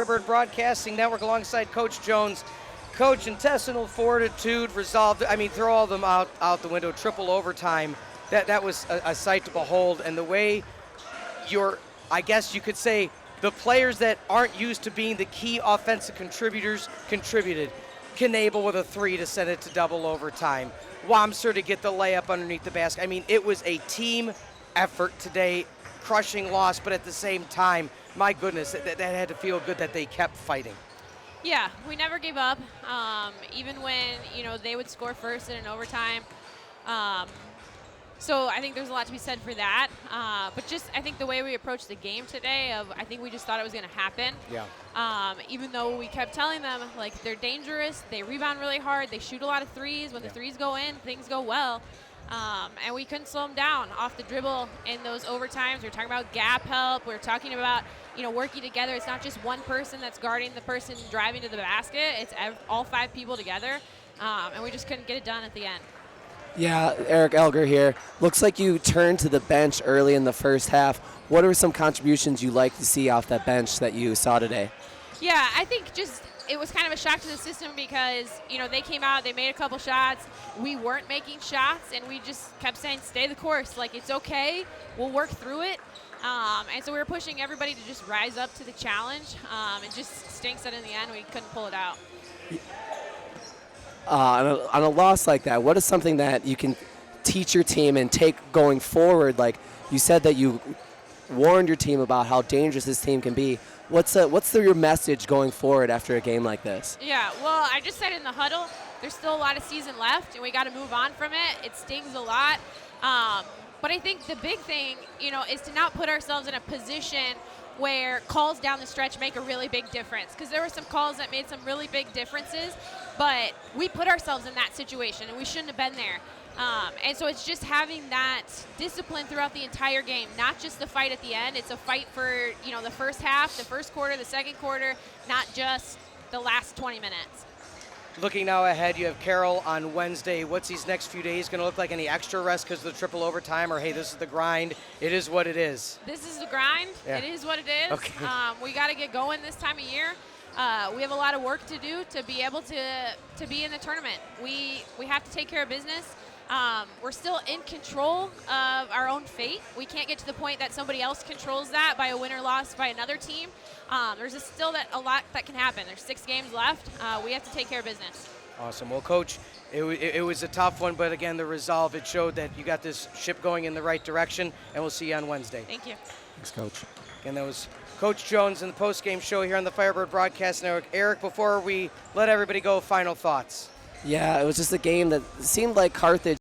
Firebird Broadcasting Network alongside Coach Jones. Coach, intestinal fortitude, resolve. I mean, throw all of them out the window. Triple overtime. That was a sight to behold. And the way I guess you could say, the players that aren't used to being the key offensive contributors contributed. Knable with a 3 to send it to double overtime. Wamser to get the layup underneath the basket. I mean, it was a team effort today, crushing loss, but at the same time, my goodness, that had to feel good that they kept fighting. Yeah, we never gave up, even when, they would score first in an overtime. So I think there's a lot to be said for that. But just, I think the way we approached the game today, I think we just thought it was going to happen. Yeah. Even though we kept telling them, they're dangerous, they rebound really hard, they shoot a lot of threes. When the threes go in, things go well. And we couldn't slow them down off the dribble in those overtimes. We were talking about gap help. We were talking about, working together. It's not just one person that's guarding the person driving to the basket. It's all 5 people together. And we just couldn't get it done at the end. Yeah, Eric Elger here. Looks like you turned to the bench early in the first half. What are some contributions you like to see off that bench that you saw today? Yeah, I think it was kind of a shock to the system because, they came out, they made a couple shots. We weren't making shots, and we just kept saying, stay the course. It's okay. We'll work through it. And so we were pushing everybody to just rise up to the challenge. It just stinks that in the end we couldn't pull it out. On a loss like that, what is something that you can teach your team and take going forward? Like you said that you warned your team about how dangerous this team can be. What's your message going forward after a game like this? Yeah, well, I just said in the huddle, there's still a lot of season left, and we got to move on from it. It stings a lot. But I think the big thing, is to not put ourselves in a position where calls down the stretch make a really big difference. Because there were some calls that made some really big differences, but we put ourselves in that situation, and we shouldn't have been there. And so it's just having that discipline throughout the entire game, not just the fight at the end. It's a fight for, the first half, the first quarter, the second quarter, not just the last 20 minutes. Looking now ahead, you have Carroll on Wednesday. What's these next few days going to look like? Any extra rest because of the triple overtime, or hey, this is the grind? It is what it is. This is the grind. Yeah. It is what it is. Okay. We got to get going this time of year. We have a lot of work to do to be able to be in the tournament. We have to take care of business. We're still in control of our own fate. We can't get to the point that somebody else controls that by a win or loss by another team. There's still a lot that can happen. There's 6 games left. We have to take care of business. Awesome. Well, Coach, it was a tough one, but again, the resolve, it showed that you got this ship going in the right direction, and we'll see you on Wednesday. Thank you. Thanks, Coach. Again, that was Coach Jones in the post-game show here on the Firebird Broadcast Network. Eric, before we let everybody go, final thoughts. Yeah, it was just a game that seemed like Carthage